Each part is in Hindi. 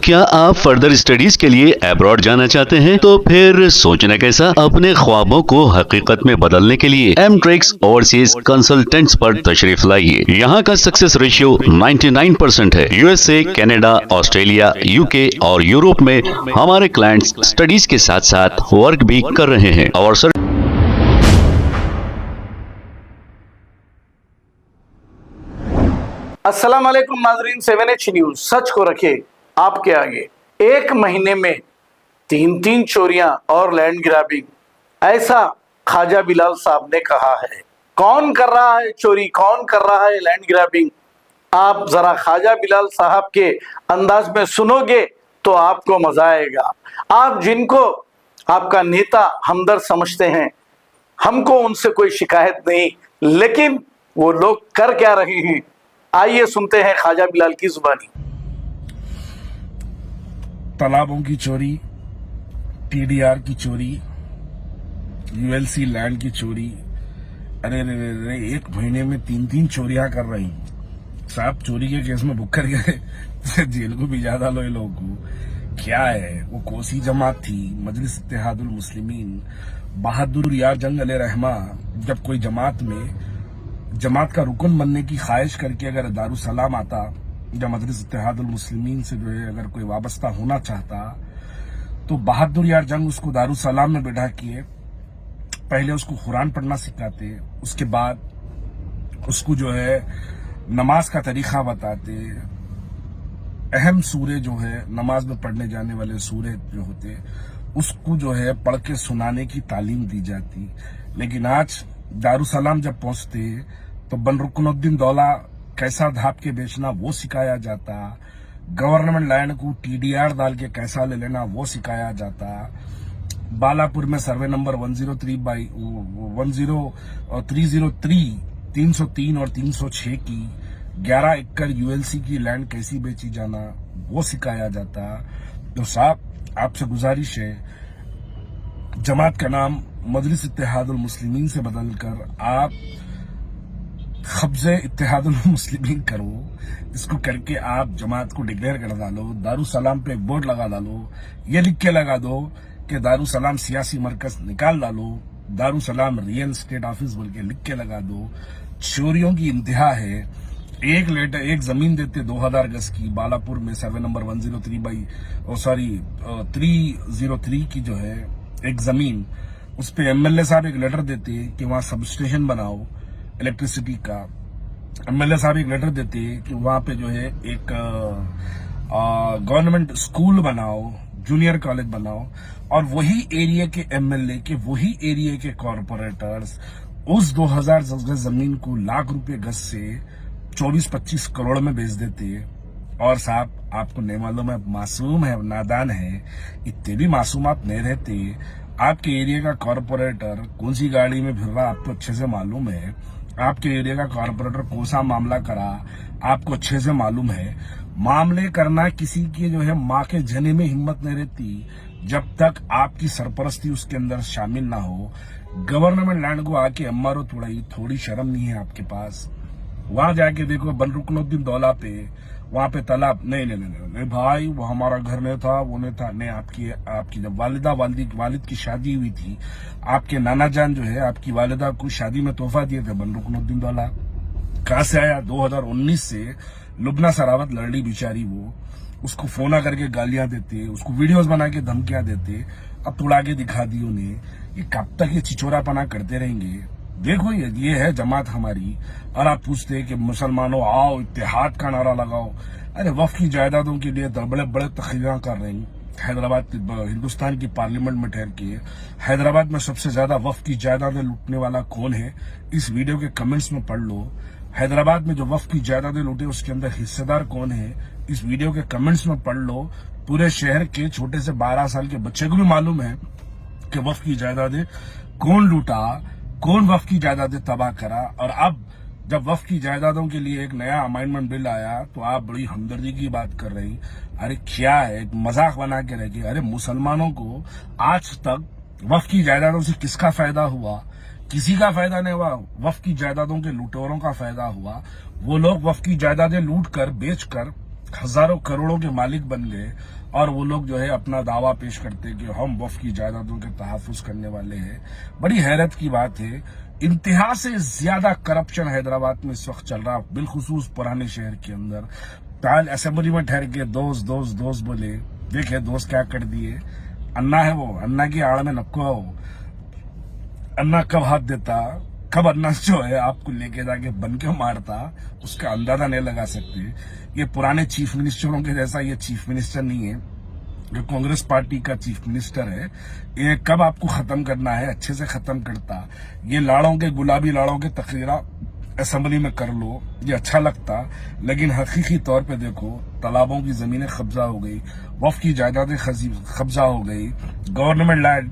क्या आप फर्दर स्टडीज के लिए अब्रॉड जाना चाहते हैं? तो फिर सोचना कैसा, अपने ख्वाबों को हकीकत में बदलने के लिए एमट्रिक्स ओवरसीज कंसल्टेंट्स पर तशरीफ लाइए। यहाँ का सक्सेस रेशियो 99% है। यूएसए, कनाडा, ऑस्ट्रेलिया, यूके और यूरोप में हमारे क्लाइंट्स स्टडीज के साथ साथ वर्क भी कर रहे हैं और सर अस्सलाम वालेकुम नाजरीन, 7H न्यूज सच को रखे आपके आगे। एक महीने में 3 चोरियां और लैंड ग्रैबिंग, ऐसा ख्वाजा बिलाल साहब ने कहा है। कौन कर रहा है चोरी, कौन कर रहा है लैंड ग्रैबिंग, आप जरा ख्वाजा बिलाल साहब के अंदाज में सुनोगे तो आपको मजा आएगा। आप जिनको आपका नेता हमदर्द समझते हैं, हमको उनसे कोई शिकायत नहीं, लेकिन वो लोग कर क्या रहे हैं, आइए सुनते हैं ख्वाजा बिलाल की जुबानी। तालाबों की चोरी, टीडीआर की चोरी, यूएलसी लैंड की चोरी, अरे रे रे रे, एक महीने में 3 चोरियां कर रही साहब। चोरी के केस में बुक कर गए जेल को भी ज्यादा लो लोगों को। क्या है वो कोसी जमात थी, मजलिस इत्तेहादुल मुस्लिमीन, बहादुर यार जंग अले रहमा। जब कोई जमात का रुकन बनने की ख्वाहिश करके अगर दारुसलाम आता या मजलिस इत्तेहादुल मुस्लिमीन से जो है अगर कोई वाबस्ता होना चाहता, तो बहादुर यार जंग उसको दारुसलाम में बैठा किए पहले उसको कुरान पढ़ना सिखाते, उसके बाद उसको जो है नमाज का तरीका बताते। अहम सूरे जो है नमाज में पढ़ने जाने वाले सूरे जो होते उसको जो है पढ़ के सुनाने की तालीम दी जाती। लेकिन आज दारुसलाम जब पहुंचते तो बन रुकनुद्दीन दौला कैसा धाप के बेचना वो सिखाया जाता, गवर्नमेंट लैंड को टीडीआर डाल के कैसा ले लेना वो सिखाया जाता। बालापुर में सर्वे नंबर 303 और 306 की 11 एकड़ यूएलसी की लैंड कैसी बेची जाना वो सिखाया जाता। तो साहब आपसे गुजारिश है, जमात का नाम मजलिस इत्तेहादुल मुस्लिमीन से बदलकर आप खब्जे इत्तेहादुल मुस्लिमीन करो। इसको करके आप जमात को डिक्लेयर कर डालो, दारुसलाम पे एक बोर्ड लगा डालो, ये लिख के लगा दो कि दारुसलाम सियासी मरकज निकाल डालो, दारुसलाम रियल स्टेट ऑफिस बोल के लिख के लगा दो। चोरियों की इंतहा है। एक जमीन देते 2000 गज की बालापुर में सर्वे नंबर 303 की जो है एक जमीन, उस पे एमएलए साहब एक लेटर देते कि वहां सब स्टेशन बनाओ इलेक्ट्रिसिटी का। एमएलए साहब एक लेटर देते कि वहां पे जो है एक गवर्नमेंट स्कूल बनाओ, जूनियर कॉलेज बनाओ, और वही एरिया के एमएलए के वही एरिया के कॉर्पोरेटर्स उस 2000 गज जमीन को लाख रुपए गज से 24-25 करोड़ में बेच देते। और साहब आपको नहीं मालूम है, मासूम है, नादान है, इतने भी मासूमात नहीं रहते। आपके एरिया का कॉर्पोरेटर कौन सी गाड़ी में फिर रहा आपको अच्छे से मालूम है, आपके एरिया का कॉर्पोरेटर कौन सा मामला करा आपको अच्छे से मालूम है। मामले करना किसी की जो है माँ के जने में हिम्मत नहीं रहती जब तक आपकी सरपरस्ती उसके अंदर शामिल ना हो। गवर्नमेंट लैंड को आके एमआरओ तोड़ाई, थोड़ी शर्म नहीं है आपके पास। वहां जाके देखो बन रुकनुद्दीन दौला पे, वहां पे तालाब नहीं भाई, वो हमारा घर नहीं था, वो नहीं था। नहीं, आपकी जब वालिद की शादी हुई थी, आपके नाना जान जो है आपकी वालिदा को शादी में तोहफा दिए थे बन रुकनुद्दीन दौला। कहां से आया? 2019 से लुबना सरावत लड़ी बेचारी, वो उसको फोना करके गालियां देते, उसको वीडियोस बना के धमकियां देते। अब तुड़ा के दिखा दी उन्हें। ये कब तक ये चिचोरापना करते रहेंगे? देखो ये है जमात हमारी। और आप पूछते हैं कि मुसलमानों आओ इत्तेहाद का नारा लगाओ। अरे वक्फ की जायदादों के लिए बड़े बड़े तकरीरें कर रही हैदराबाद, हिंदुस्तान की पार्लियामेंट में ठहर के। हैदराबाद में सबसे ज्यादा वक्फ की जायदादें लूटने वाला कौन है, इस वीडियो के कमेंट्स में पढ़ लो। हैदराबाद में जो वक्फ की जायदादें लूटे उसके अंदर हिस्सेदार कौन है, इस वीडियो के कमेंट्स में पढ़ लो। पूरे शहर के छोटे से 12 साल के बच्चे को भी मालूम है कि वक्फ की जायदादें कौन लूटा, कौन वक्फ की जायदादें तबाह करा। और अब जब वक्फ की जायदादों के लिए एक नया अमेंडमेंट बिल आया तो आप बड़ी हमदर्दी की बात कर रही। अरे क्या है, एक मजाक बना के रह गए। अरे मुसलमानों को आज तक वक्फ की जायदादों से किसका फायदा हुआ? किसी का फायदा नहीं हुआ। वक्फ की जायदादों के लुटेरों का फायदा हुआ। वो लोग वक्फ की जायदादें लूट कर बेच कर हजारों करोड़ों के मालिक बन गए और वो लोग जो है अपना दावा पेश करते कि हम वक्फ की जायदादों के तहफ्फुज करने वाले हैं। बड़ी हैरत की बात है, इंतहा से ज्यादा करप्शन हैदराबाद में इस वक्त चल रहा, बिलखुसूस पुराने शहर के अंदर। ताल असेंबली में ठहर के दोस्त दोस्त दोस्त बोले, देखे दोस्त क्या कर दिए। अन्ना है वो, अन्ना की आड़ में नक्को हो, अन्ना कब हाथ देता, कब अन्ना जो है आपको लेके जाके बन के मारता, उसका अंदाजा नहीं लगा सकते। ये पुराने चीफ मिनिस्टरों के जैसा ये चीफ मिनिस्टर नहीं है, जो कांग्रेस पार्टी का चीफ मिनिस्टर है। ये कब आपको खत्म करना है अच्छे से खत्म करता। ये लाड़ों के, गुलाबी लाड़ों के तकरीरा असेंबली में कर लो, ये अच्छा लगता, लेकिन हकीकी तौर पे देखो, तालाबों की जमीनें कब्जा हो गई, वक्फ की जायदादें कब्जा हो गई, गवर्नमेंट लैंड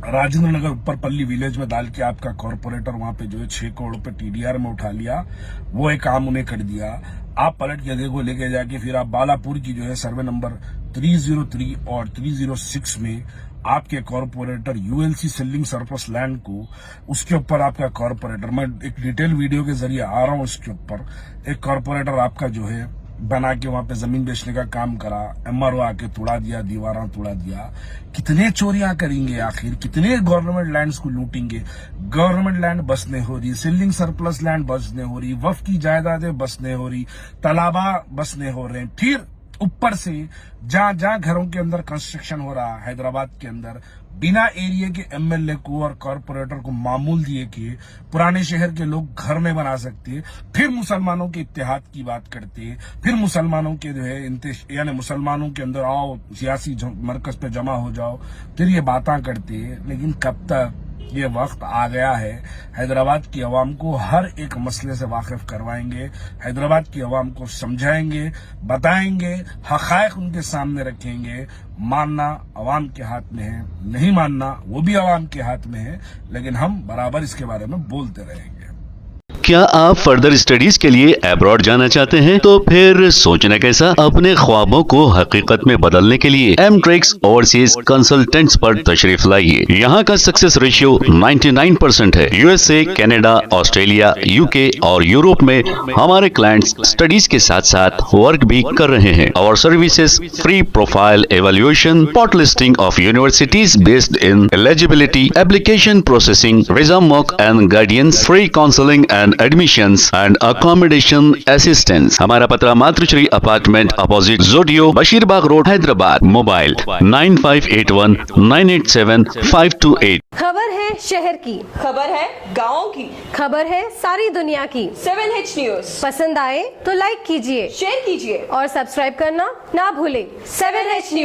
राजेंद्र नगर ऊपर पल्ली विलेज में डाल के आपका कॉर्पोरेटर वहां पे जो है 6 करोड़ पे टीडीआर में उठा लिया, वो एक काम उन्हें कर दिया। आप पलट के देखो, लेके जाके फिर आप बालापुर की जो है सर्वे नंबर 303 और 306 में आपके corporator ULC selling surplus land को, उसके ऊपर आपका कॉर्पोरेटर, मैं एक डिटेल वीडियो के जरिए आ रहा हूं, उसके ऊपर एक कॉर्पोरेटर आपका जो है बना के वहां पे जमीन बेचने का काम करा, एमआरओ आके तोड़ा दिया, दीवारा तोड़ा दिया। कितने चोरियां करेंगे आखिर, कितने गवर्नमेंट लैंड्स को लूटेंगे। गवर्नमेंट लैंड बस नहीं हो रही, सेलिंग सरप्लस लैंड बस नहीं हो रही, वक्फ की जायदादें बस नहीं हो रही, तालाबा बस नहीं हो रहे। फिर ऊपर से जहां जहां घरों के अंदर कंस्ट्रक्शन हो रहा हैदराबाद के अंदर, बिना एरिया के एमएलए को और कॉर्पोरेटर को मामूल दिए कि पुराने शहर के लोग घर में बना सकते, फिर मुसलमानों के इत्तेहाद की बात करते, फिर मुसलमानों के जो है यानी मुसलमानों के अंदर आओ, सियासी मरकज पे जमा हो जाओ, फिर ये बातें करते। लेकिन कब तक? ये वक्त आ गया है, हैदराबाद की आवाम को हर एक मसले से वाकिफ करवाएंगे, हैदराबाद की आवाम को समझाएंगे, बताएंगे, हक़ाइक़ उनके सामने रखेंगे। मानना आवाम के हाथ में है, नहीं मानना वो भी आवाम के हाथ में है, लेकिन हम बराबर इसके बारे में बोलते रहेंगे। क्या आप फर्दर स्टडीज के लिए अब्रॉड जाना चाहते हैं? तो फिर सोचना कैसा, अपने ख्वाबों को हकीकत में बदलने के लिए एमट्रिक्स ओवरसीज कंसल्टेंट्स पर तशरीफ लाइए। यहाँ का सक्सेस रेशियो 99% है। यूएसए, कनाडा, ऑस्ट्रेलिया, यूके और यूरोप में हमारे क्लाइंट्स स्टडीज के साथ साथ वर्क भी कर रहे हैं। और services free profile evaluation, spot listing of universities based in eligibility, application processing, visa mock and guidance, free counselling and admissions and accommodation assistance. हमारा पता मातृश्री अपार्टमेंट अपोजिट जोडियो, बशीरबाग रोड, हैदराबाद। मोबाइल 9581987528। खबर है शहर की, खबर है गाँव की, खबर है सारी दुनिया की। 7H न्यूज पसंद आए तो लाइक कीजिए, शेयर कीजिए और सब्सक्राइब करना ना भूलें। 7H news.